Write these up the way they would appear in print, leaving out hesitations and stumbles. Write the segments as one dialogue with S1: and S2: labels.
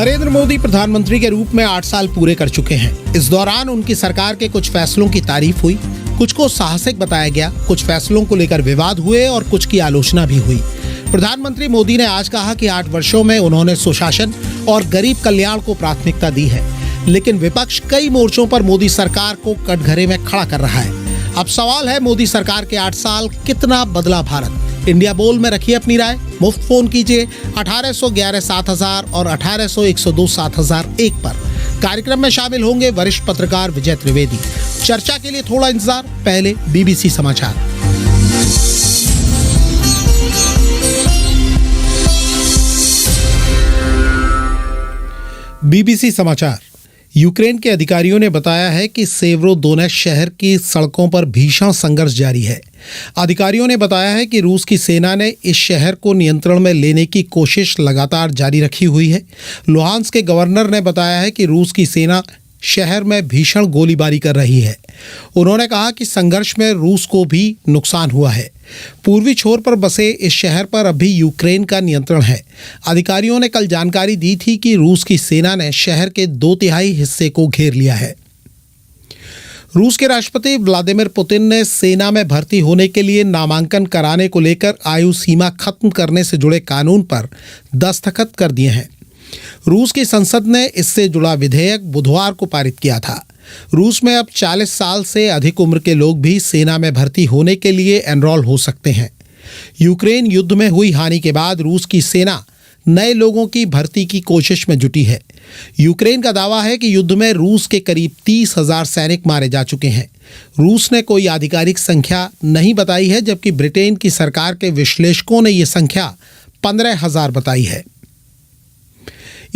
S1: नरेंद्र मोदी प्रधानमंत्री के रूप में 8 साल पूरे कर चुके हैं। इस दौरान उनकी सरकार के कुछ फैसलों की तारीफ हुई, कुछ को साहसिक बताया गया, कुछ फैसलों को लेकर विवाद हुए और कुछ की आलोचना भी हुई। प्रधानमंत्री मोदी ने आज कहा कि 8 वर्षों में उन्होंने सुशासन और गरीब कल्याण को प्राथमिकता दी है, लेकिन विपक्ष कई मोर्चों पर मोदी सरकार को कटघरे में खड़ा कर रहा है। अब सवाल है, मोदी सरकार के 8 साल कितना बदला भारत? इंडिया बोल में रखिए अपनी राय। मुफ्त फोन कीजिए 1811-7000 और 1800-102-7001 पर। कार्यक्रम में शामिल होंगे वरिष्ठ पत्रकार विजय त्रिवेदी। चर्चा के लिए थोड़ा इंतजार, पहले बीबीसी समाचार। बीबीसी समाचार। यूक्रेन के अधिकारियों ने बताया है कि सेवरोदोनेत्स्क शहर की सड़कों पर भीषण संघर्ष जारी है। अधिकारियों ने बताया है कि रूस की सेना ने इस शहर को नियंत्रण में लेने की कोशिश लगातार जारी रखी हुई है। लुहांस्क के गवर्नर ने बताया है कि रूस की सेना शहर में भीषण गोलीबारी कर रही है। उन्होंने कहा कि संघर्ष में रूस को भी नुकसान हुआ है। पूर्वी छोर पर बसे इस शहर पर अभी यूक्रेन का नियंत्रण है। अधिकारियों ने कल जानकारी दी थी कि रूस की सेना ने शहर के 2/3 हिस्से को घेर लिया है। रूस के राष्ट्रपति व्लादिमीर पुतिन ने सेना में भर्ती होने के लिए नामांकन कराने को लेकर आयु सीमा खत्म करने से जुड़े कानून पर दस्तखत कर दिए हैं। रूस की संसद ने इससे जुड़ा विधेयक बुधवार को पारित किया था। रूस में अब 40 साल से अधिक उम्र के लोग भी सेना में भर्ती होने के लिए एनरोल हो सकते हैं। यूक्रेन युद्ध में हुई हानि के बाद रूस की सेना नए लोगों की भर्ती की कोशिश में जुटी है। यूक्रेन का दावा है कि युद्ध में रूस के करीब 30,000 सैनिक मारे जा चुके हैं। रूस ने कोई आधिकारिक संख्या नहीं बताई है, जबकि ब्रिटेन की सरकार के विश्लेषकों ने यह संख्या 15,000 बताई है।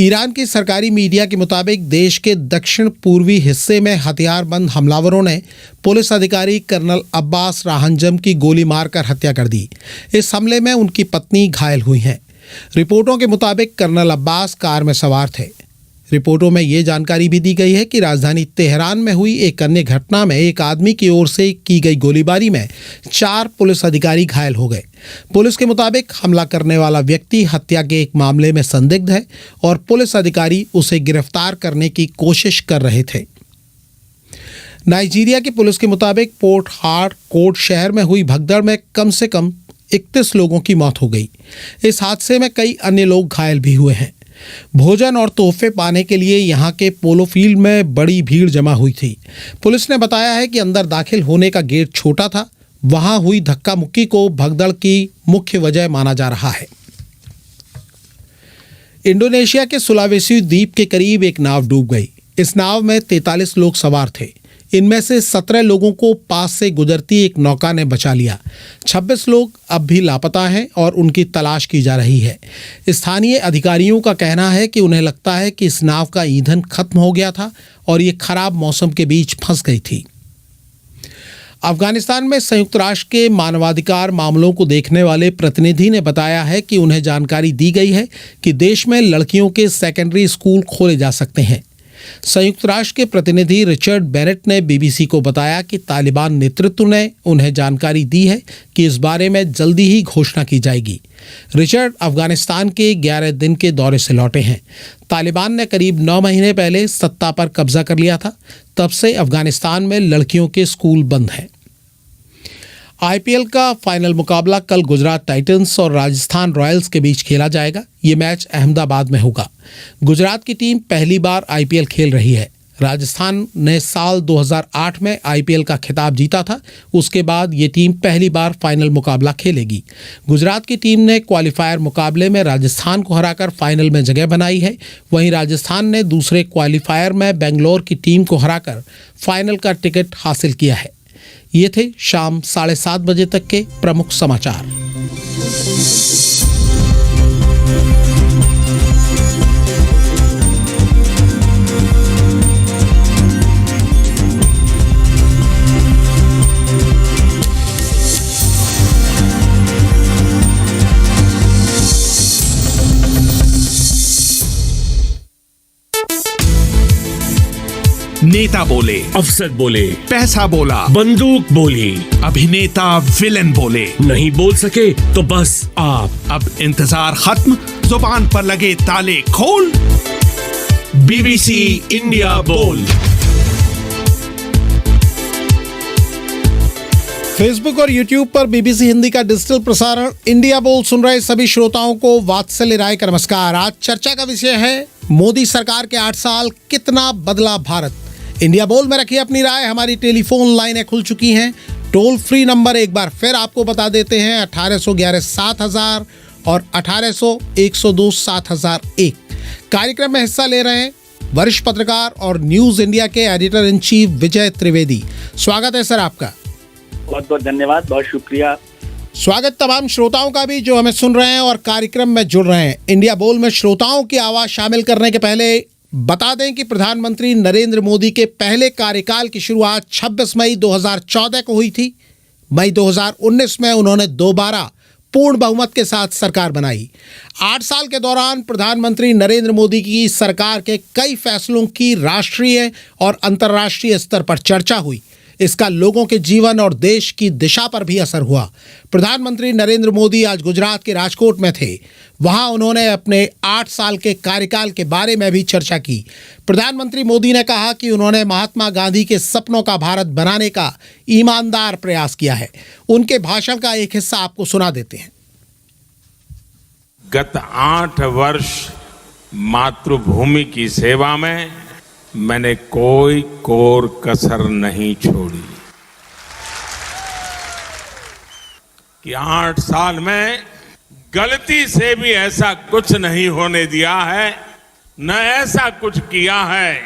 S1: ईरान की सरकारी मीडिया के मुताबिक देश के दक्षिण पूर्वी हिस्से में हथियारबंद हमलावरों ने पुलिस अधिकारी कर्नल अब्बास राहंजम की गोली मारकर हत्या कर दी। इस हमले में उनकी पत्नी घायल हुई हैं। रिपोर्टों के मुताबिक कर्नल अब्बास कार में सवार थे। रिपोर्टों में ये जानकारी भी दी गई है कि राजधानी तेहरान में हुई एक अन्य घटना में एक आदमी की ओर से की गई गोलीबारी में 4 पुलिस अधिकारी घायल हो गए। पुलिस के मुताबिक हमला करने वाला व्यक्ति हत्या के एक मामले में संदिग्ध है और पुलिस अधिकारी उसे गिरफ्तार करने की कोशिश कर रहे थे। नाइजीरिया की पुलिस के मुताबिक पोर्ट हार्कोर्ट शहर में हुई भगदड़ में कम से कम 31 लोगों की मौत हो गई। इस हादसे में कई अन्य लोग घायल भी हुए हैं। भोजन और तोहफे पाने के लिए यहां के पोलो फील्ड में बड़ी भीड़ जमा हुई थी। पुलिस ने बताया है कि अंदर दाखिल होने का गेट छोटा था। वहां हुई धक्का मुक्की को भगदड़ की मुख्य वजह माना जा रहा है। इंडोनेशिया के सुलावेसी द्वीप के करीब एक नाव डूब गई। इस नाव में 43 लोग सवार थे। इनमें से 17 लोगों को पास से गुजरती एक नौका ने बचा लिया। 26 लोग अब भी लापता हैं और उनकी तलाश की जा रही है। स्थानीय अधिकारियों का कहना है कि उन्हें लगता है कि इस नाव का ईंधन खत्म हो गया था और ये खराब मौसम के बीच फंस गई थी। अफगानिस्तान में संयुक्त राष्ट्र के मानवाधिकार मामलों को देखने वाले प्रतिनिधि ने बताया है कि उन्हें जानकारी दी गई है कि देश में लड़कियों के सेकेंडरी स्कूल खोले जा सकते हैं। संयुक्त राष्ट्र के प्रतिनिधि रिचर्ड बेनेट ने बीबीसी को बताया कि तालिबान नेतृत्व ने उन्हें जानकारी दी है कि इस बारे में जल्दी ही घोषणा की जाएगी। रिचर्ड अफगानिस्तान के 11 दिन के दौरे से लौटे हैं। तालिबान ने करीब 9 महीने पहले सत्ता पर कब्जा कर लिया था। तब से अफगानिस्तान में लड़कियों के स्कूल बंद हैं। आईपीएल का फाइनल मुकाबला कल गुजरात टाइटंस और राजस्थान रॉयल्स के बीच खेला जाएगा। ये मैच अहमदाबाद में होगा। गुजरात की टीम पहली बार आईपीएल खेल रही है। राजस्थान ने साल 2008 में आईपीएल का खिताब जीता था। उसके बाद ये टीम पहली बार फाइनल मुकाबला खेलेगी। गुजरात की टीम ने क्वालिफायर मुकाबले में राजस्थान को हराकर फाइनल में जगह बनाई है। वहीं राजस्थान ने दूसरे क्वालिफायर में बेंगलोर की टीम को हराकर फाइनल का टिकट हासिल किया है। ये थे शाम 7:30 बजे तक के प्रमुख समाचार।
S2: नेता बोले,
S3: अफसर बोले,
S2: पैसा बोला,
S3: बंदूक बोली,
S2: अभिनेता विलेन बोले,
S3: नहीं बोल सके तो बस आप।
S2: अब इंतजार खत्म, जुबान पर लगे ताले खोल। बीबीसी इंडिया बोल।
S1: फेसबुक और यूट्यूब पर बीबीसी हिंदी का डिजिटल प्रसारण इंडिया बोल सुन रहे सभी श्रोताओं को वात्सल्य राय का नमस्कार। आज चर्चा का विषय है मोदी सरकार के 8 साल कितना बदला भारत। इंडिया बोल में रखिए अपनी राय। हमारी टेलीफोन लाइनें खुल चुकी हैं। टोल फ्री नंबर एक बार फिर आपको बता देते हैं 1811 7000 और 1800 102 7001। कार्यक्रम में हिस्सा ले रहे हैं वरिष्ठ पत्रकार और न्यूज इंडिया के एडिटर इन चीफ विजय त्रिवेदी। स्वागत है सर आपका।
S4: बहुत बहुत धन्यवाद, बहुत शुक्रिया।
S1: स्वागत तमाम श्रोताओं का भी जो हमें सुन रहे हैं और कार्यक्रम में जुड़ रहे हैं। इंडिया बोल में श्रोताओं की आवाज शामिल करने के पहले बता दें कि प्रधानमंत्री नरेंद्र मोदी के पहले कार्यकाल की शुरुआत 26 मई 2014 को हुई थी। मई 2019 में उन्होंने दोबारा पूर्ण बहुमत के साथ सरकार बनाई। 8 साल के दौरान प्रधानमंत्री नरेंद्र मोदी की सरकार के कई फैसलों की राष्ट्रीय और अंतर्राष्ट्रीय स्तर पर चर्चा हुई। इसका लोगों के जीवन और देश की दिशा पर भी असर हुआ। प्रधानमंत्री नरेंद्र मोदी आज गुजरात के राजकोट में थे। वहां उन्होंने अपने 8 साल के कार्यकाल के बारे में भी चर्चा की। प्रधानमंत्री मोदी ने कहा कि उन्होंने महात्मा गांधी के सपनों का भारत बनाने का ईमानदार प्रयास किया है। उनके भाषण का एक हिस्सा आपको सुना देते हैं।
S5: गत 8 वर्ष मातृभूमि की सेवा में मैंने कोई कोर कसर नहीं छोड़ी कि 8 साल में गलती से भी ऐसा कुछ नहीं होने दिया है, न ऐसा कुछ किया है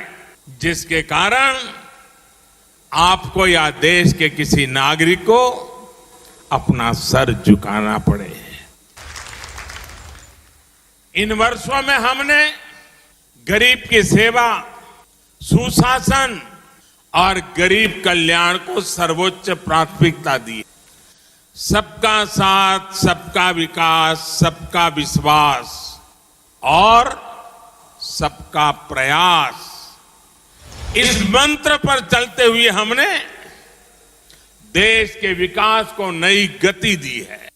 S5: जिसके कारण आपको या देश के किसी नागरिक को अपना सर झुकाना पड़े। इन वर्षों में हमने गरीब की सेवा, सुशासन और गरीब कल्याण को सर्वोच्च प्राथमिकता दी। सबका साथ, सबका विकास, सबका विश्वास और सबका प्रयास, इस मंत्र पर चलते हुए हमने देश के विकास को नई गति दी है।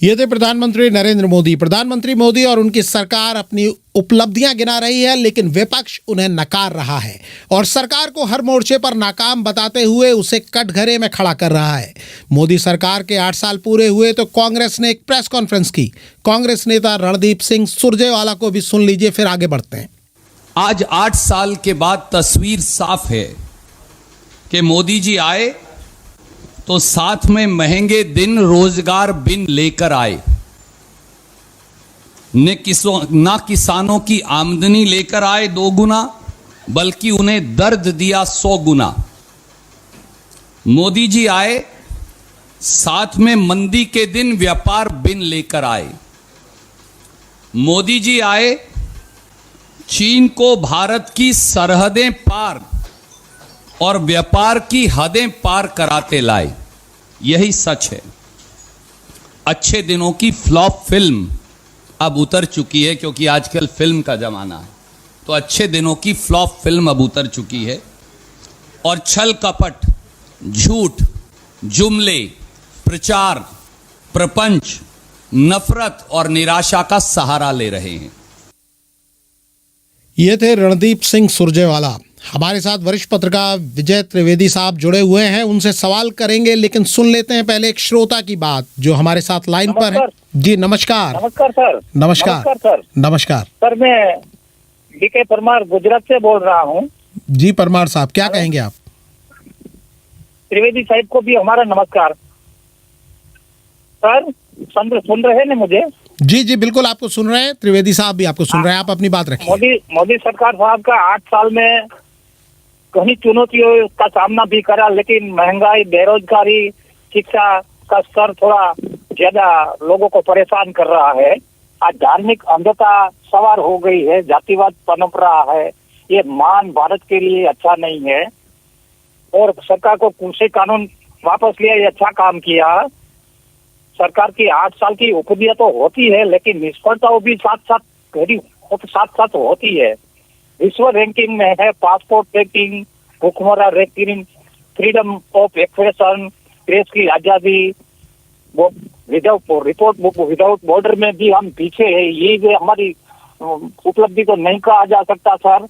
S1: ये थे प्रधानमंत्री नरेंद्र मोदी। प्रधानमंत्री मोदी और उनकी सरकार अपनी उपलब्धियां गिना रही है, लेकिन विपक्ष उन्हें नकार रहा है और सरकार को हर मोर्चे पर नाकाम बताते हुए उसे कटघरे में खड़ा कर रहा है। मोदी सरकार के 8 साल पूरे हुए तो कांग्रेस ने एक प्रेस कॉन्फ्रेंस की। कांग्रेस नेता रणदीप सिंह सुरजेवाला को भी सुन लीजिए, फिर आगे बढ़ते हैं।
S6: आज 8 साल के बाद तस्वीर साफ है कि मोदी जी आए तो साथ में महंगे दिन रोजगार बिन लेकर आए। ना किसानों की आमदनी लेकर आए 2 गुना, बल्कि उन्हें दर्द दिया 100 गुना। मोदी जी आए साथ में मंदी के दिन व्यापार बिन लेकर आए। मोदी जी आए चीन को भारत की सरहदें पार और व्यापार की हदें पार कराते लाए। यही सच है। अच्छे दिनों की फ्लॉप फिल्म अब उतर चुकी है, क्योंकि आजकल फिल्म का जमाना है। तो अच्छे दिनों की फ्लॉप फिल्म अब उतर चुकी है और छल कपट, झूठ, जुमले, प्रचार, प्रपंच, नफरत और निराशा का सहारा ले रहे हैं।
S1: ये थे रणदीप सिंह सुरजेवाला। हमारे साथ वरिष्ठ पत्रकार विजय त्रिवेदी साहब जुड़े हुए हैं, उनसे सवाल करेंगे, लेकिन सुन लेते हैं पहले एक श्रोता की बात जो हमारे साथ लाइन पर है। जी नमस्कार।
S4: नमस्कार सर।
S1: नमस्कार
S4: सर।
S1: नमस्कार
S4: सर, मैं डीके परमार गुजरात से बोल रहा हूँ।
S1: जी परमार साहब, क्या कहेंगे आप?
S4: त्रिवेदी साहब को भी हमारा नमस्कार। सर सुन रहे हैं ना मुझे?
S1: जी जी बिल्कुल आपको सुन रहे हैं। त्रिवेदी साहब भी आपको सुन रहे हैं, आप अपनी बात रखिए।
S4: मोदी सरकार साहब का 8 साल में कई चुनौतियों का सामना भी करा, लेकिन महंगाई, बेरोजगारी, शिक्षा का स्तर थोड़ा ज्यादा लोगों को परेशान कर रहा है। आज धार्मिक अंधता सवार हो गई है, जातिवाद पनप रहा है। ये मान भारत के लिए अच्छा नहीं है और सरकार को कृषि कानून वापस लिया, ये अच्छा काम किया। सरकार की 8 साल की उपलब्धियां तो होती है, लेकिन निष्फलताओं भी साथ साथ होती है। विश्व रैंकिंग में है पासपोर्ट रैंकिंग, भूखमरा ranking, freedom of expression, press की आजादी, विदाउट बॉर्डर में भी हम पीछे है। ये जो हमारी उपलब्धि तो नहीं कहा जा सकता सर।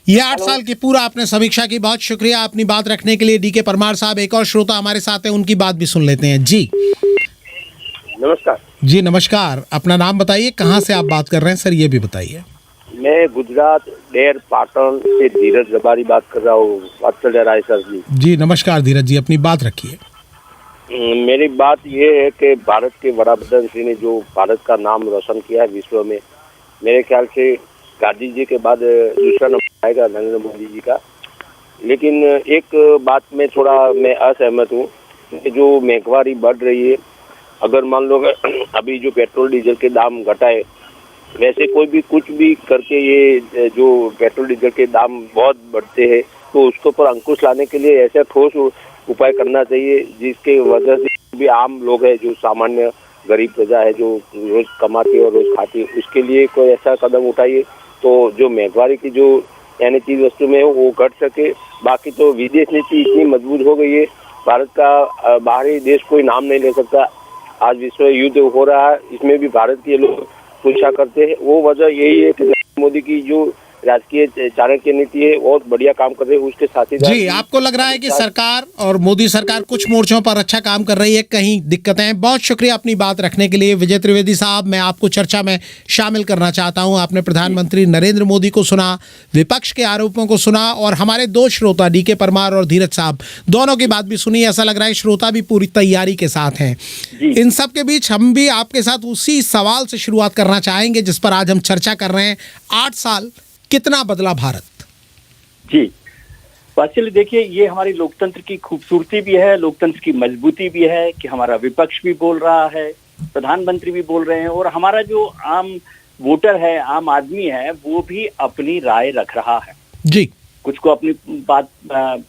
S1: ये 8 साल की पूरा आपने समीक्षा की, बहुत शुक्रिया अपनी बात रखने के लिए डीके परमार साहब। एक और श्रोता हमारे साथ है, उनकी बात भी सुन लेते हैं। जी
S7: नमस्कार
S1: जी नमस्कार, अपना नाम बताइए, कहाँ से आप बात कर रहे हैं सर, ये भी बताइए।
S7: मैं गुजरात डेर पाटन से धीरज रबारी बात कर रहा हूँ। वात्सल्य राय सर जी।
S1: जी नमस्कार धीरज जी, अपनी बात रखिए।
S7: मेरी बात ये है कि भारत के वडाप्रधान श्री ने जो भारत का नाम रोशन किया है विश्व में, मेरे ख्याल से गांधी जी के बाद दूसरा नंबर आएगा नरेंद्र मोदी जी का। लेकिन एक बात में थोड़ा मैं असहमत हूँ कि जो महंगाई बढ़ रही है, अगर मान लो अभी जो पेट्रोल डीजल के दाम घटाए, वैसे कोई भी कुछ भी करके ये जो पेट्रोल डीजल के दाम बहुत बढ़ते हैं, तो उसके ऊपर अंकुश लाने के लिए ऐसा ठोस उपाय करना चाहिए जिसके वजह से भी आम लोग है, जो सामान्य गरीब प्रजा है, जो रोज कमाती है और रोज खाती है, उसके लिए कोई ऐसा कदम उठाइए तो जो महंगाई की जो यानी चीज वस्तु में वो घट सके। बाकी तो विदेश नीति इतनी मजबूत हो गई है, भारत का बाहरी देश कोई नाम नहीं ले सकता। आज विश्व युद्ध हो रहा है, इसमें भी भारत के लोग पूछा करते हैं। वो वजह यही है कि नरेंद्र मोदी की जो राजकीय चाणक्य नीति है बहुत बढ़िया काम कर रहे हैं, उसके साथीदार
S1: जी आपको लग रहा है कि सरकार और मोदी सरकार कुछ मोर्चों पर अच्छा काम कर रही है, कहीं दिक्कतें हैं? बहुत शुक्रिया अपनी बात रखने के लिए विजय त्रिवेदी साहब। मैं आपको चर्चा में शामिल करना चाहता हूं। आपने प्रधानमंत्री नरेंद्र मोदी को सुना, विपक्ष के आरोपों को सुना, और हमारे दो श्रोता डीके परमार और धीरज साहब दोनों की बात भी सुनी। ऐसा लग रहा है श्रोता भी पूरी तैयारी के साथ हैं। इन सब के बीच हम भी आपके साथ उसी सवाल से शुरुआत करना चाहेंगे जिस पर आज हम चर्चा कर रहे हैं। 8 साल कितना बदला भारत?
S8: जी वात्सल्य, देखिए ये हमारी लोकतंत्र की खूबसूरती भी है, लोकतंत्र की मजबूती भी है कि हमारा विपक्ष भी बोल रहा है, प्रधानमंत्री भी बोल रहे हैं, और हमारा जो आम वोटर है, आम आदमी है, वो भी अपनी राय रख रहा है।
S1: जी
S8: कुछ को अपनी बात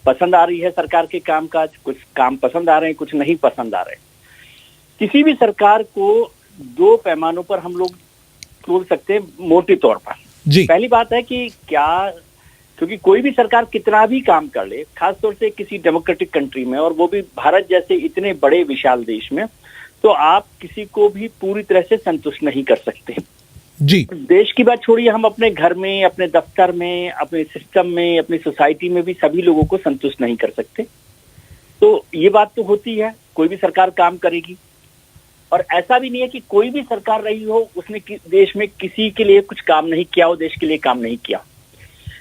S8: पसंद आ रही है सरकार के कामकाज, कुछ काम पसंद आ रहे हैं, कुछ नहीं पसंद आ रहे। किसी भी सरकार को 2 पैमानों पर हम लोग बोल सकते हैं मोटे तौर पर।
S1: जी
S8: पहली बात है कि क्या, क्योंकि कोई भी सरकार कितना भी काम कर ले, खासतौर से किसी डेमोक्रेटिक कंट्री में, और वो भी भारत जैसे इतने बड़े विशाल देश में, तो आप किसी को भी पूरी तरह से संतुष्ट नहीं कर सकते।
S1: जी
S8: देश की बात छोड़िए, हम अपने घर में, अपने दफ्तर में, अपने सिस्टम में, अपनी सोसाइटी में भी सभी लोगों को संतुष्ट नहीं कर सकते। तो ये बात तो होती है, कोई भी सरकार काम करेगी। और ऐसा भी नहीं है कि कोई भी सरकार रही हो उसने देश में किसी के लिए कुछ काम नहीं किया हो, देश के लिए काम नहीं किया।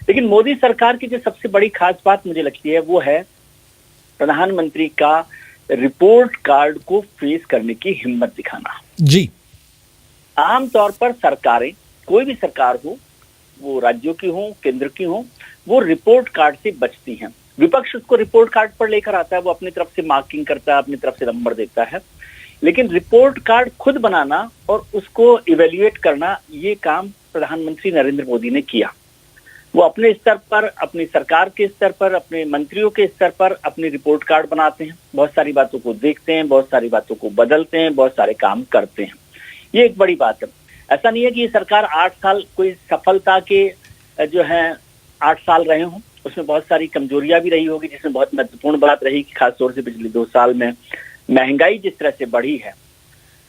S8: लेकिन मोदी सरकार की जो सबसे बड़ी खास बात मुझे लगती है वो है प्रधानमंत्री का रिपोर्ट कार्ड को फेस करने की हिम्मत दिखाना।
S1: जी
S8: आमतौर पर सरकारें, कोई भी सरकार हो, वो राज्यों की हो, केंद्र की हो, वो रिपोर्ट कार्ड से बचती हैं। विपक्ष उसको रिपोर्ट कार्ड पर लेकर आता है, वो अपनी तरफ से मार्किंग करता है, अपनी तरफ से नंबर देता है। लेकिन रिपोर्ट कार्ड खुद बनाना और उसको इवेल्युएट करना, ये काम प्रधानमंत्री नरेंद्र मोदी ने किया। वो अपने स्तर पर, अपनी सरकार के स्तर पर, अपने मंत्रियों के स्तर पर अपनी रिपोर्ट कार्ड बनाते हैं, बहुत सारी बातों को देखते हैं, बहुत सारी बातों को बदलते हैं, बहुत सारे काम करते हैं। ये एक बड़ी बात है। ऐसा नहीं है कि ये सरकार 8 साल कोई सफलता के जो है 8 साल रहे हों, उसमें बहुत सारी कमजोरियां भी रही होगी, जिसमें बहुत महत्वपूर्ण बात रही कि खासतौर से पिछले 2 साल में महंगाई जिस तरह से बढ़ी है,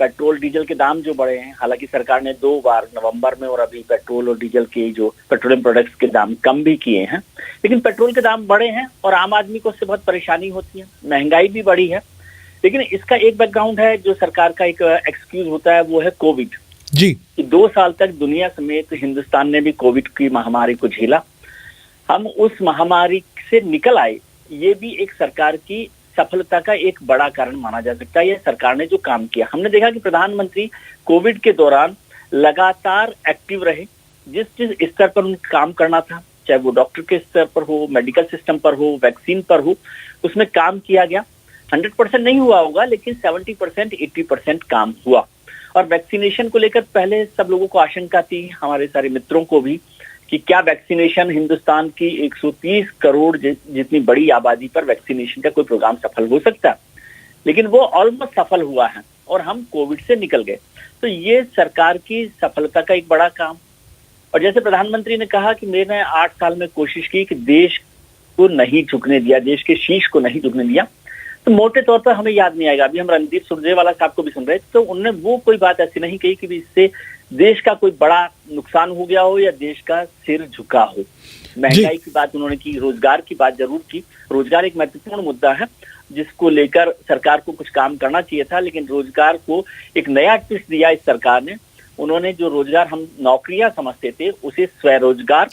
S8: पेट्रोल डीजल के दाम जो बढ़े हैं। हालांकि सरकार ने 2 बार, नवंबर में और अभी, पेट्रोल और डीजल के जो पेट्रोलियम प्रोडक्ट्स के दाम कम भी किए हैं, लेकिन पेट्रोल के दाम बढ़े हैं और आम आदमी को उससे बहुत परेशानी होती है। महंगाई भी बढ़ी है। लेकिन इसका एक बैकग्राउंड है जो सरकार का एक एक्सक्यूज होता है, वो है कोविड।
S1: जी
S8: 2 साल तक दुनिया समेत हिंदुस्तान ने भी कोविड की महामारी को झेला। हम उस महामारी से निकल आए, ये भी एक सरकार की सफलता का एक बड़ा कारण माना जा सकता है। ये सरकार ने जो काम किया, हमने देखा कि प्रधानमंत्री कोविड के दौरान लगातार एक्टिव रहे। जिस स्तर पर उनको काम करना था, चाहे वो डॉक्टर के स्तर पर हो, मेडिकल सिस्टम पर हो, वैक्सीन पर हो, उसमें काम किया गया। 100% नहीं हुआ होगा, लेकिन 70%, 80% काम हुआ। और वैक्सीनेशन को लेकर पहले सब लोगों को आशंका थी, हमारे सारे मित्रों को भी, कि क्या वैक्सीनेशन हिंदुस्तान की 130 करोड़ जितनी बड़ी आबादी पर वैक्सीनेशन का कोई प्रोग्राम सफल हो सकता है। लेकिन वो ऑलमोस्ट सफल हुआ है और हम कोविड से निकल गए। तो ये सरकार की सफलता का एक बड़ा काम। और जैसे प्रधानमंत्री ने कहा कि मैंने 8 साल में कोशिश की कि देश को नहीं झुकने दिया, देश के शीश को नहीं झुकने दिया, तो मोटे तौर पर हमें याद नहीं आएगा। अभी हम रणदीप सुरजेवाला साहब को भी सुन रहे थे, तो उन्होंने वो कोई बात ऐसी नहीं कही कि इससे देश का कोई बड़ा नुकसान हो गया हो या देश का सिर झुका हो। महंगाई की बात उन्होंने की, रोजगार की बात जरूर की। रोजगार एक महत्वपूर्ण मुद्दा है जिसको लेकर सरकार को कुछ काम करना चाहिए था, लेकिन रोजगार को एक नया ट्विस्ट दिया इस सरकार ने। उन्होंने जो रोजगार हम नौकरियां समझते थे उसे स्वरोजगार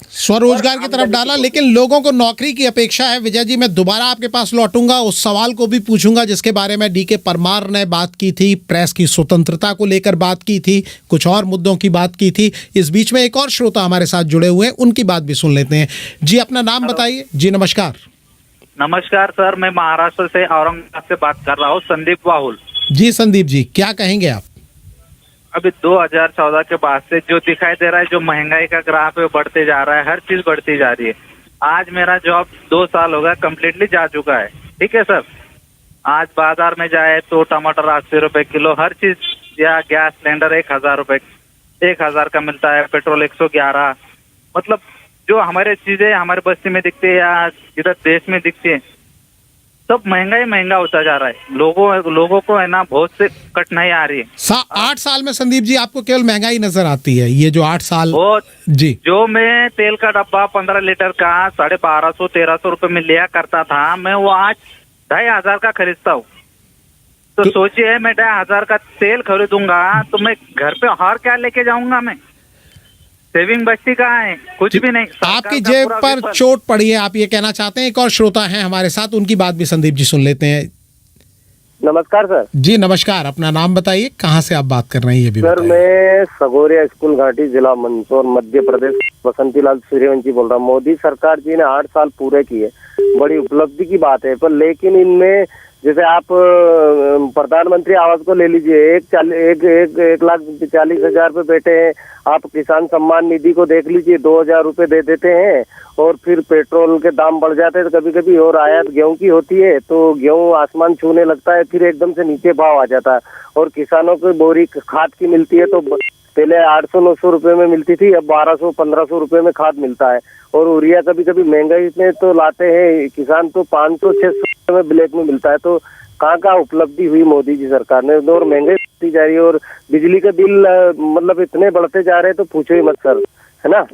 S1: की तरफ डाला, लेकिन लोगों को नौकरी की अपेक्षा है। विजय जी, मैं दोबारा आपके पास लौटूंगा, उस सवाल को भी पूछूंगा जिसके बारे में डीके परमार ने बात की थी, प्रेस की स्वतंत्रता को लेकर बात की थी, कुछ और मुद्दों की बात की थी। इस बीच में एक और श्रोता हमारे साथ जुड़े हुए हैं, उनकी बात भी सुन लेते हैं। जी, अपना नाम बताइए। जी नमस्कार।
S9: नमस्कार सर, मैं महाराष्ट्र से औरंगाबाद से बात कर रहा हूँ, संदीप वाहुल।
S1: जी संदीप जी, क्या कहेंगे आप?
S9: अभी 2014 के बाद से जो दिखाई दे रहा है, जो महंगाई का ग्राफ है बढ़ते जा रहा है, हर चीज बढ़ती जा रही है। आज मेरा जॉब 2 साल हो गया कम्प्लीटली जा चुका है, ठीक है सर। आज बाजार में जाए तो टमाटर 80 रुपए किलो, हर चीज, या गैस सिलेंडर 1000 का मिलता है, पेट्रोल 111। मतलब जो हमारे चीजें हमारे बस्ती में दिखती है या इधर देश में दिखती है, सब महंगा होता जा रहा है। लोगों को है ना बहुत से कठिनाई आ रही है।
S1: 8 साल में संदीप जी आपको केवल महंगाई नजर आती है? ये जो 8 साल जी, जो
S9: मैं तेल का डब्बा 15 लीटर का 1250-1300 रुपए में लिया करता था, मैं वो आज 2500 का खरीदता हूँ। तो सोचिए, मैं 2500 का तेल खरीदूंगा तो मैं घर पे और क्या लेके जाऊंगा? मैं सेविंग बचती कहाँ है? कुछ भी नहीं।
S1: आपकी जेब पर चोट पड़ी है, आप ये कहना चाहते हैं। एक और श्रोता हैं हमारे साथ, उनकी बात भी संदीप जी सुन लेते हैं।
S7: नमस्कार सर।
S1: जी नमस्कार, अपना नाम बताइए, कहाँ से आप बात कर रहे हैं ये भी
S7: सर? मैं सगोरिया स्कूल घाटी, जिला मंदसौर, मध्य प्रदेश, बसंतीलाल सूर्यवंशी बोल रहा हूँ। मोदी सरकार जी ने 8 साल पूरे किए, बड़ी उपलब्धि की बात है। पर लेकिन इनमें जैसे आप प्रधानमंत्री आवास को ले लीजिए, 1,40,000 पे बैठे हैं। आप किसान सम्मान निधि को देख लीजिए, 2,000 रुपए दे देते हैं और फिर पेट्रोल के दाम बढ़ जाते हैं। तो कभी कभी और आयात गेहूं की होती है तो गेहूं आसमान छूने लगता है, फिर एकदम से नीचे भाव आ जाता है। और किसानों को बोरी खाद की मिलती है तो पहले 800-900 रुपए में मिलती थी, अब 1200-1500 रुपए में खाद मिलता है। और यूरिया कभी कभी महंगाई में तो लाते हैं किसान तो 500-600 रुपए में ब्लैक में मिलता है। तो कहाँ उपलब्धि हुई मोदी जी सरकार ने? और महंगाई बढ़ती जा रही है और बिजली का बिल मतलब इतने बढ़ते जा रहे हैं तो पूछो ही मत सर, है ना।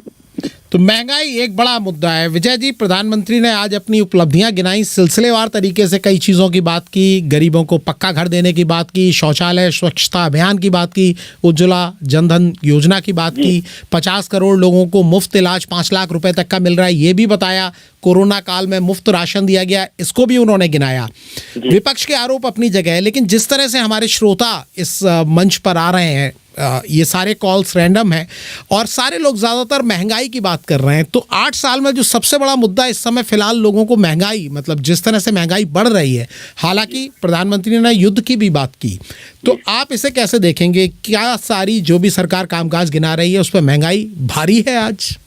S1: तो महंगाई एक बड़ा मुद्दा है। विजय जी, प्रधानमंत्री ने आज अपनी उपलब्धियां गिनाई, सिलसिलेवार तरीके से कई चीज़ों की बात की, गरीबों को पक्का घर देने की बात की, शौचालय स्वच्छता अभियान की बात की, उज्ज्वला जनधन योजना की बात की, 50 करोड़ लोगों को मुफ्त इलाज 5 लाख रुपए तक का मिल रहा है, ये भी बताया। कोरोना काल में मुफ्त राशन दिया गया, इसको भी उन्होंने गिनाया। विपक्ष के आरोप अपनी जगह है, लेकिन जिस तरह से हमारे श्रोता इस मंच पर आ रहे हैं, ये सारे कॉल्स रैंडम हैं और सारे लोग ज़्यादातर महंगाई की बात कर रहे हैं। तो 8 साल में जो सबसे बड़ा मुद्दा इस समय फिलहाल लोगों को महंगाई, मतलब जिस तरह से महंगाई बढ़ रही है, हालांकि प्रधानमंत्री ने युद्ध की भी बात की, तो आप इसे कैसे देखेंगे? क्या सारी जो भी सरकार कामकाज गिना रही है उस पर महंगाई भारी है आज?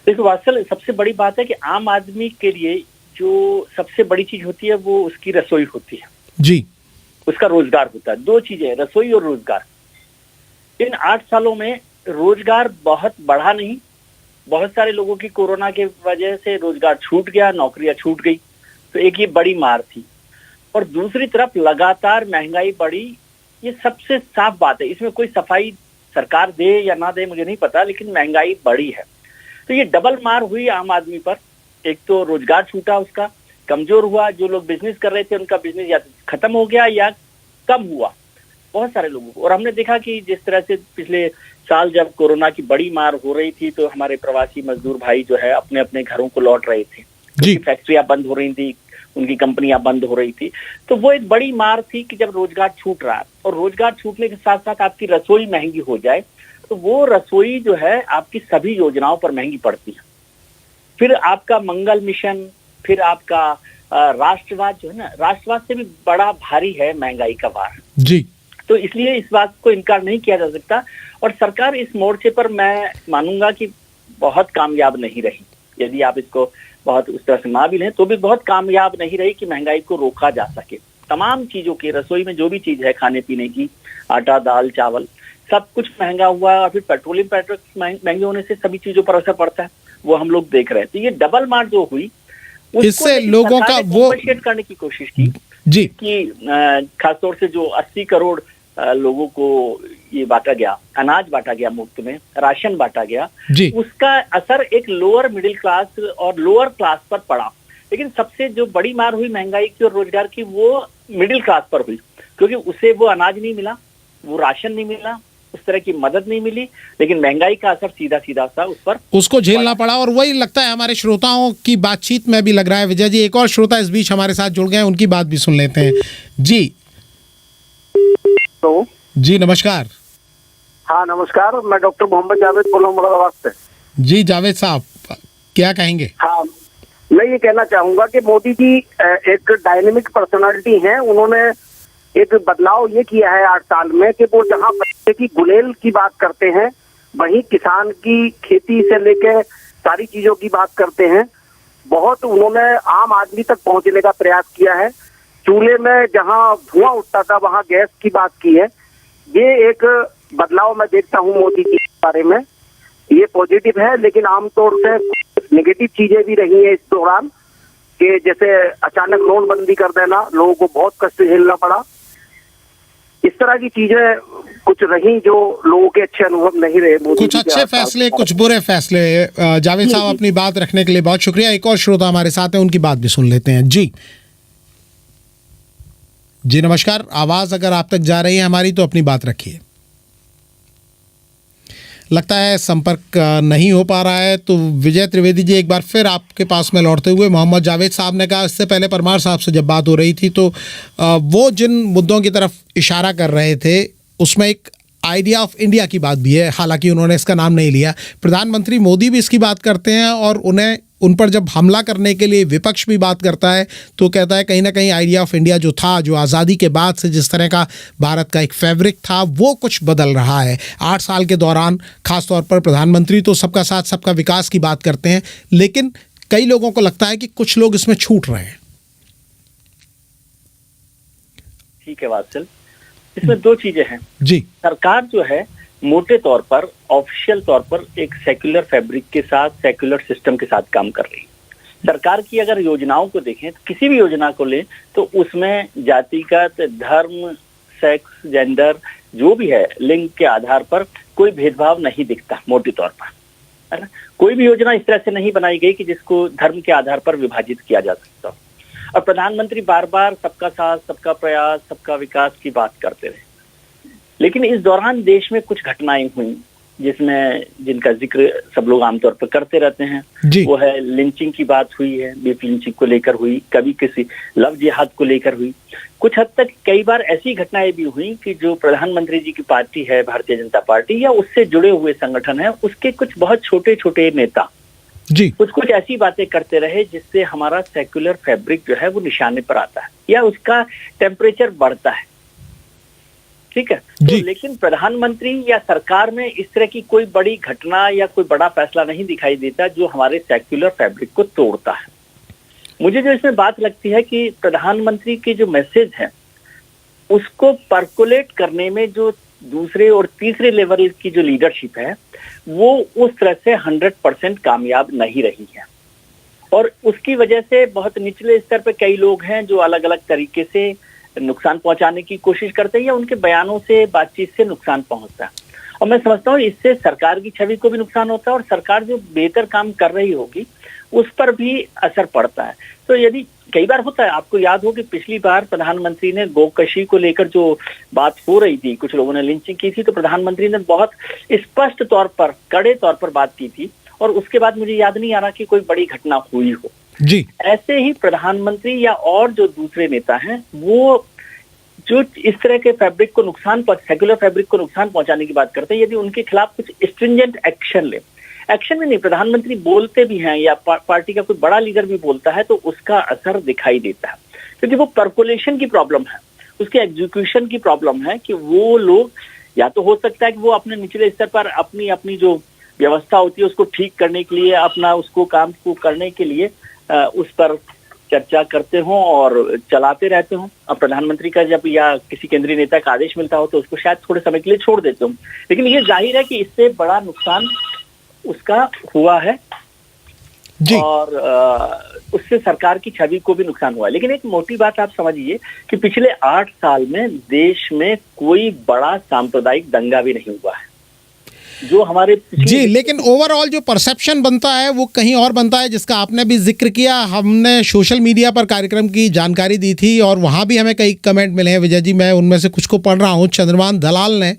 S8: देखो वात्सल, सबसे बड़ी बात है कि आम आदमी के लिए जो सबसे बड़ी चीज होती है वो उसकी रसोई होती है
S1: जी,
S8: उसका रोजगार होता है। 2 चीजें, रसोई और रोजगार। इन 8 सालों में रोजगार बहुत बढ़ा नहीं, बहुत सारे लोगों की कोरोना के वजह से रोजगार छूट गया, नौकरियां छूट गई, तो एक ये बड़ी मार थी। और दूसरी तरफ लगातार महंगाई बढ़ी, ये सबसे साफ बात है। इसमें कोई सफाई सरकार दे या ना दे मुझे नहीं पता, लेकिन महंगाई बढ़ी है। तो ये डबल मार हुई आम आदमी पर। एक तो रोजगार छूटा, उसका कमजोर हुआ, जो लोग बिजनेस कर रहे थे उनका बिजनेस या खत्म हो गया या कम हुआ बहुत सारे लोगों को। और हमने देखा कि जिस तरह से पिछले साल जब कोरोना की बड़ी मार हो रही थी तो हमारे प्रवासी मजदूर भाई जो है अपने अपने घरों को लौट रहे थे, उनकी फैक्ट्रियां बंद हो रही थी, उनकी कंपनियां बंद हो रही थी। तो वो एक बड़ी मार थी कि जब रोजगार छूट रहा है और रोजगार छूटने के साथ साथ आपकी रसोई महंगी हो जाए तो वो रसोई जो है आपकी सभी योजनाओं पर महंगी पड़ती है। फिर आपका मंगल मिशन, फिर आपका राष्ट्रवाद जो है ना, राष्ट्रवाद से भी बड़ा भारी है महंगाई का भार
S1: जी।
S8: तो इसलिए इस बात को इनकार नहीं किया जा सकता। और सरकार इस मोर्चे पर मैं मानूंगा कि बहुत कामयाब नहीं रही। यदि आप इसको बहुत उस तरह से ना भी लें तो भी बहुत कामयाब नहीं रही कि महंगाई को रोका जा सके। तमाम चीजों की, रसोई में जो भी चीज है खाने पीने की, आटा दाल चावल, सब कुछ महंगा हुआ है। और फिर पेट्रोलियम प्रोडक्ट्स महंगे होने से सभी चीजों पर असर पड़ता है, वो हम लोग देख रहे हैं। तो ये डबल मार जो हुई
S1: इससे लोगों का वो
S8: करने की कोशिश की
S1: जी
S8: कि खासतौर से जो 80 करोड़ लोगों को ये बांटा गया, अनाज बांटा गया, मुफ्त में राशन बांटा गया, उसका असर एक लोअर मिडिल क्लास और लोअर क्लास पर पड़ा। लेकिन सबसे जो बड़ी मार हुई महंगाई की और रोजगार की, वो मिडिल क्लास पर हुई, क्योंकि उसे वो अनाज नहीं मिला, वो राशन नहीं मिला, उस तरह की मदद नहीं मिली, लेकिन महंगाई का असर सीधा सीधा सा उस पर
S1: उसको झेलना पड़ा। और वही लगता है हमारे श्रोताओं की बातचीत में भी लग रहा है। विजय जी, एक और श्रोता इस बीच हमारे साथ जुड़ गए हैं, उनकी बात भी सुन लेते हैं। जी
S10: तो
S1: जी नमस्कार।
S10: हाँ नमस्कार, मैं डॉक्टर मोहम्मद जावेद बोल रहा हूँ मुरादाबाद से।
S1: जी जावेद साहब, क्या कहेंगे?
S10: हाँ, मैं ये कहना चाहूंगा कि मोदी जी एक डायनेमिक पर्सनालिटी हैं। उन्होंने एक बदलाव ये किया है 8 साल में कि वो जहाँ बच्चे की गुलेल की बात करते हैं, वहीं किसान की खेती से लेके सारी चीजों की बात करते हैं। बहुत उन्होंने आम आदमी तक पहुंचने का प्रयास किया है। चूल्हे में जहाँ धुआं उठता था वहाँ गैस की बात की है। ये एक बदलाव मैं देखता हूँ मोदी जी के बारे में, ये पॉजिटिव है। लेकिन आमतौर से नेगेटिव चीजें भी रही हैं इस दौरान, कि जैसे अचानक नोटबंदी कर देना, लोगों को बहुत कष्ट झेलना पड़ा। इस तरह की चीजें कुछ रही जो लोगों के अच्छे अनुभव नहीं रहे।
S1: कुछ अच्छे फैसले, कुछ बुरे फैसले। जावेद साहब, अपनी बात रखने के लिए बहुत शुक्रिया। एक और श्रोता हमारे साथ है, उनकी बात भी सुन लेते हैं। जी जी नमस्कार। आवाज अगर आप तक जा रही है हमारी तो अपनी बात रखिए। लगता है संपर्क नहीं हो पा रहा है, तो विजय त्रिवेदी जी, एक बार फिर आपके पास में लौटते हुए, मोहम्मद जावेद साहब ने कहा, इससे पहले परमार साहब से जब बात हो रही थी तो वो जिन मुद्दों की तरफ इशारा कर रहे थे उसमें एक आइडिया ऑफ इंडिया की बात भी है। हालांकि उन्होंने इसका नाम नहीं लिया। प्रधानमंत्री मोदी भी इसकी बात करते हैं, और उन पर जब हमला करने के लिए विपक्ष भी बात करता है तो कहता है कहीं ना कहीं आइडिया ऑफ इंडिया जो था, जो आज़ादी के बाद से जिस तरह का भारत का एक फैब्रिक था, वो कुछ बदल रहा है 8 साल के दौरान। खासतौर पर प्रधानमंत्री तो सबका साथ सबका विकास की बात करते हैं, लेकिन कई लोगों को लगता है कि कुछ लोग इसमें छूट रहे हैं।
S8: ठीक है वात्सल, इसमें 2 चीजें हैं
S1: जी।
S8: सरकार जो है मोटे तौर पर, ऑफिशियल तौर पर एक सेक्युलर फैब्रिक के साथ, सेक्युलर सिस्टम के साथ काम कर रही है। सरकार की अगर योजनाओं को देखें, तो किसी भी योजना को लें तो उसमें जातिगत, धर्म, सेक्स, जेंडर, जो भी है, लिंग के आधार पर कोई भेदभाव नहीं दिखता मोटे तौर पर, है ना। कोई भी योजना इस तरह से नहीं बनाई गई कि जिसको धर्म के आधार पर विभाजित किया जा सकता। और प्रधानमंत्री बार बार सबका साथ, सबका प्रयास, सबका विकास की बात करते रहे। लेकिन इस दौरान देश में कुछ घटनाएं हुई जिसमें, जिनका जिक्र सब लोग आमतौर पर करते रहते हैं। वो है लिंचिंग की बात हुई है, बीफ लिंचिंग को लेकर हुई, कभी किसी लव जिहाद को लेकर हुई। कुछ हद तक कई बार ऐसी घटनाएं भी हुई कि जो प्रधानमंत्री जी की पार्टी है, भारतीय जनता पार्टी, या उससे जुड़े हुए संगठन है, उसके कुछ बहुत छोटे छोटे नेता
S1: जी
S8: कुछ ऐसी बातें करते रहे जिससे हमारा सेक्युलर फैब्रिक जो है वो निशाने पर आता है या उसका टेम्परेचर बढ़ता है। ठीक है, तो लेकिन प्रधानमंत्री या सरकार में इस तरह की कोई बड़ी घटना या कोई बड़ा फैसला नहीं दिखाई देता जो हमारे सेक्युलर फैब्रिक को तोड़ता है। मुझे जो इसमें बात लगती है कि प्रधानमंत्री के जो मैसेज है उसको पर्कुलेट करने में जो दूसरे और तीसरे लेवल की जो लीडरशिप है वो उस तरह से 100% कामयाब नहीं रही है, और उसकी वजह से बहुत निचले स्तर पर कई लोग हैं जो अलग अलग तरीके से नुकसान पहुंचाने की कोशिश करते हैं या उनके बयानों से, बातचीत से नुकसान पहुंचता है। और मैं समझता हूँ इससे सरकार की छवि को भी नुकसान होता है और सरकार जो बेहतर काम कर रही होगी उस पर भी असर पड़ता है। तो यदि कई बार होता है, आपको याद हो कि पिछली बार प्रधानमंत्री ने गोकशी को लेकर जो बात हो रही थी, कुछ लोगों ने लिंचिंग की थी, तो प्रधानमंत्री ने बहुत स्पष्ट तौर पर, कड़े तौर पर बात की थी, और उसके बाद मुझे याद नहीं आ रहा कि कोई बड़ी घटना हुई हो
S1: जी।
S8: ऐसे ही प्रधानमंत्री या और जो दूसरे नेता हैं वो जो इस तरह के फैब्रिक को सेक्युलर फैब्रिक को नुकसान पहुंचाने की बात करते हैं, यदि उनके खिलाफ कुछ स्ट्रिंजेंट एक्शन ले, एक्शन में नहीं, प्रधानमंत्री बोलते भी हैं या पार्टी का कोई बड़ा लीडर भी बोलता है तो उसका असर दिखाई देता है, क्योंकि वो पर्कुलेशन की प्रॉब्लम है, उसके एग्जीक्यूशन की प्रॉब्लम है कि वो लोग, या तो हो सकता है कि वो अपने निचले स्तर पर अपनी जो व्यवस्था होती है उसको ठीक करने के लिए, अपना उसको काम को करने के लिए उस पर चर्चा करते हों और चलाते रहते हों। अब प्रधानमंत्री का जब या किसी केंद्रीय नेता का आदेश मिलता हो तो उसको शायद थोड़े समय के लिए छोड़ देते हों, लेकिन ये जाहिर है कि इससे बड़ा नुकसान उसका हुआ है।
S1: जी।
S8: और उससे सरकार की छवि को भी नुकसान हुआ है। लेकिन एक मोटी बात आप समझिए कि पिछले 8 साल में देश में कोई बड़ा सांप्रदायिक दंगा भी नहीं हुआ है, जो हमारे
S1: जी। लेकिन ओवरऑल जो परसेप्शन बनता है वो कहीं और बनता है, जिसका आपने भी जिक्र किया। हमने सोशल मीडिया पर कार्यक्रम की जानकारी दी थी और वहाँ भी हमें कई कमेंट मिले हैं विजय जी, मैं उनमें से कुछ को पढ़ रहा हूँ। चंद्रमान दलाल ने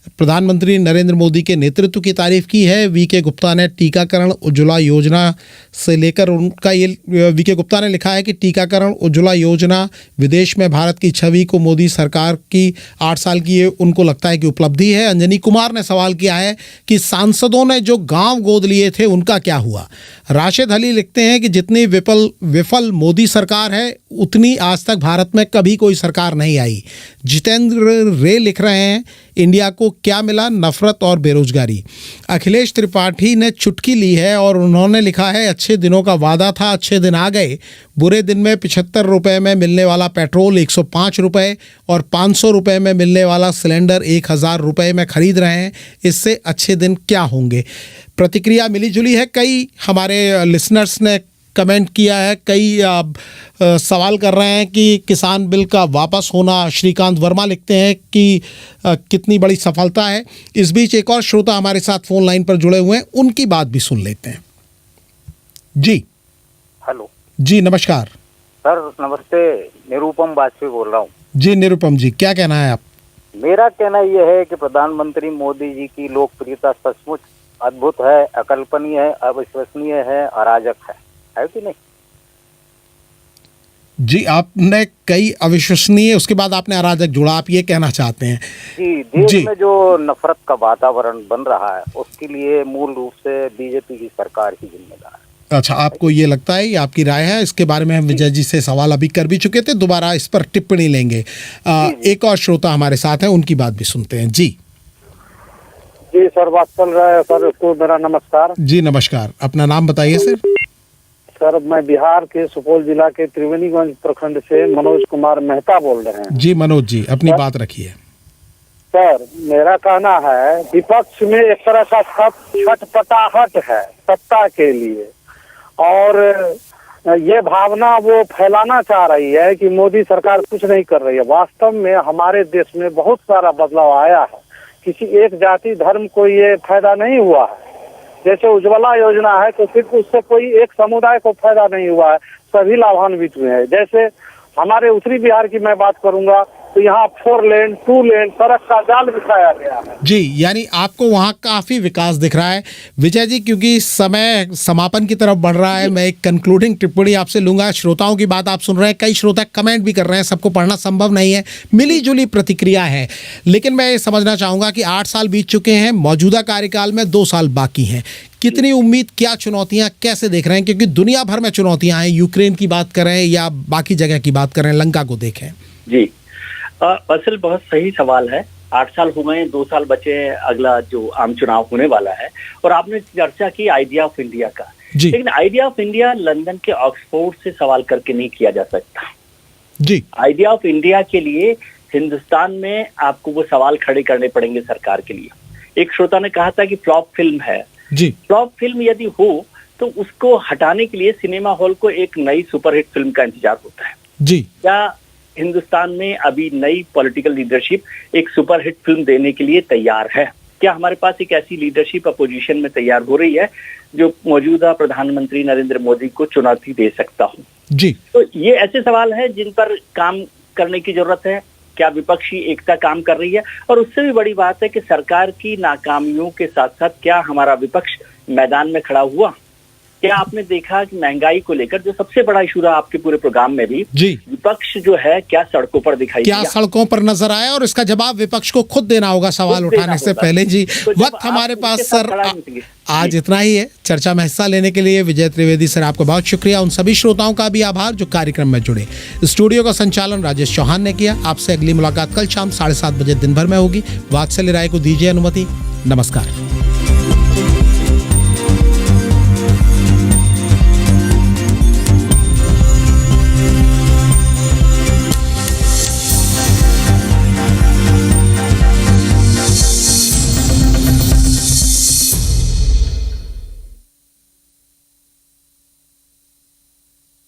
S1: प्रधानमंत्री नरेंद्र मोदी के नेतृत्व की तारीफ की है। वीके गुप्ता ने टीकाकरण उज्ज्वला योजना से लेकर उनका ये वीके गुप्ता ने लिखा है कि टीकाकरण उज्ज्वला योजना विदेश में भारत की छवि को मोदी सरकार की 8 साल की ये उनको लगता है कि उपलब्धि है। अंजनी कुमार ने सवाल किया है कि सांसदों ने जो गांव गोद लिए थे उनका क्या हुआ। राशिद अली लिखते हैं कि जितनी विफल मोदी सरकार है उतनी आज तक भारत में कभी कोई सरकार नहीं आई। जितेंद्र रे लिख रहे हैं इंडिया को क्या मिला, नफरत और बेरोजगारी। अखिलेश त्रिपाठी ने चुटकी ली है और उन्होंने लिखा है अच्छे दिनों का वादा था, अच्छे दिन आ गए। बुरे दिन में 75 रुपये में मिलने वाला पेट्रोल 105 रुपये और 500 रुपये में मिलने वाला सिलेंडर 1000 रुपये में खरीद रहे हैं। इससे अच्छे दिन क्या होंगे। प्रतिक्रिया मिली जुली है। कई हमारे लिसनर्स ने कमेंट किया है, कई सवाल कर रहे हैं कि किसान बिल का वापस होना। श्रीकांत वर्मा लिखते हैं कि कितनी बड़ी सफलता है। इस बीच एक और श्रोता हमारे साथ फोन लाइन पर जुड़े हुए हैं, उनकी बात भी सुन लेते हैं। जी
S11: हेलो
S1: जी, नमस्कार
S11: सर। नमस्ते, निरुपम वाजपेयी बोल रहा हूँ।
S1: जी निरुपम जी, क्या कहना है आप?
S11: मेरा कहना यह है कि प्रधानमंत्री मोदी जी की लोकप्रियता सचमुच अद्भुत है, अकल्पनीय है, अविश्वसनीय है, अराजक है कि नहीं?
S1: जी, आपने कई अविश्वसनीय, उसके बाद आपने अराजक जोड़ा, आप ये कहना चाहते हैं?
S11: जी, देश में जो नफरत का वातावरण बन रहा है उसके लिए मूल रूप से बीजेपी की सरकार ही जिम्मेदार है।
S1: अच्छा, आपको ये लगता है, ये आपकी राय है। इसके बारे में हम विजय जी से सवाल अभी कर भी चुके थे, दोबारा इस पर टिप्पणी लेंगे। एक और श्रोता हमारे साथ है, उनकी बात भी सुनते हैं। जी
S10: जी सर, बात चल रहा है सर। उसको मेरा नमस्कार।
S1: जी नमस्कार, अपना नाम बताइए सर।
S10: सर, मैं बिहार के सुपौल जिला के त्रिवेणीगंज प्रखंड से मनोज कुमार मेहता बोल रहे हैं।
S1: जी मनोज जी, अपनी बात रखिए।
S10: सर, मेरा कहना है विपक्ष में एक तरह का छटपटाहट है सत्ता के लिए, और ये भावना वो फैलाना चाह रही है कि मोदी सरकार कुछ नहीं कर रही है। वास्तव में हमारे देश में बहुत सारा बदलाव आया है, किसी एक जाति धर्म को ये फायदा नहीं हुआ है। जैसे उज्ज्वला योजना है तो सिर्फ उससे कोई एक समुदाय को फायदा नहीं हुआ है, सभी लाभान्वित हुए हैं। जैसे हमारे उत्तरी बिहार की मैं बात करूंगा तो यहाँ 4 लेन 2 लेन सड़क का जाल बिछाया गया है। जी,
S1: यानी आपको वहाँ काफ़ी विकास दिख रहा है। विजय जी, क्योंकि समय समापन की तरफ बढ़ रहा है, मैं एक कंक्लूडिंग टिप्पणी आपसे लूंगा। श्रोताओं की बात आप सुन रहे हैं, कई श्रोता कमेंट भी कर रहे हैं, सबको पढ़ना संभव नहीं है, मिली जुली प्रतिक्रिया है। लेकिन मैं ये समझना चाहूँगा कि 8 साल बीत चुके हैं, मौजूदा कार्यकाल में 2 साल बाकी हैं। कितनी उम्मीद, क्या चुनौतियाँ, कैसे देख रहे हैं? क्योंकि दुनिया भर में चुनौतियाँ हैं, यूक्रेन की बात करें या बाकी जगह की बात करें, लंका को देखें।
S8: जी, असल बहुत सही सवाल है। 8 साल हो गए, 2 साल बचे हैं, अगला जो आम चुनाव होने वाला है। और आपने चर्चा की आइडिया ऑफ इंडिया का, लेकिन आइडिया ऑफ इंडिया लंदन के ऑक्सफोर्ड से सवाल करके नहीं किया जा सकता।
S1: जी,
S8: आइडिया ऑफ इंडिया के लिए हिंदुस्तान में आपको वो सवाल खड़े करने पड़ेंगे सरकार के लिए। एक श्रोता ने कहा था कि फ्लॉप फिल्म है।
S1: जी,
S8: फ्लॉप फिल्म यदि हो तो उसको हटाने के लिए सिनेमा हॉल को एक नई सुपरहिट फिल्म का इंतजार होता है।
S1: जी,
S8: क्या हिंदुस्तान में अभी नई पॉलिटिकल लीडरशिप एक सुपरहिट फिल्म देने के लिए तैयार है? क्या हमारे पास एक ऐसी लीडरशिप अपोजिशन में तैयार हो रही है जो मौजूदा प्रधानमंत्री नरेंद्र मोदी को चुनौती दे सकता हो?
S1: जी,
S8: तो ये ऐसे सवाल है जिन पर काम करने की जरूरत है। क्या विपक्षी एकता काम कर रही है? और उससे भी बड़ी बात है कि सरकार की नाकामियों के साथ साथ क्या हमारा विपक्ष मैदान में खड़ा हुआ? क्या आपने देखा कि महंगाई को लेकर जो सबसे बड़ा इशू रहा आपके पूरे प्रोग्राम में भी,
S1: जी,
S8: विपक्ष जो है क्या सड़कों पर दिखाई
S1: क्या सड़कों पर नजर आया? और इसका जवाब विपक्ष को खुद देना होगा सवाल उठाने से पहले। जी,
S8: तो
S1: वक्त हमारे पास सर आज इतना ही है। चर्चा में हिस्सा लेने के लिए विजय त्रिवेदी सर, आपका बहुत शुक्रिया। उन सभी श्रोताओं का भी आभार जो कार्यक्रम में जुड़े। स्टूडियो का संचालन राजेश चौहान ने किया। आपसे अगली मुलाकात कल शाम 7:30 बजे दिन भर में होगी। वात्सल्य राय को दीजिए अनुमति। नमस्कार।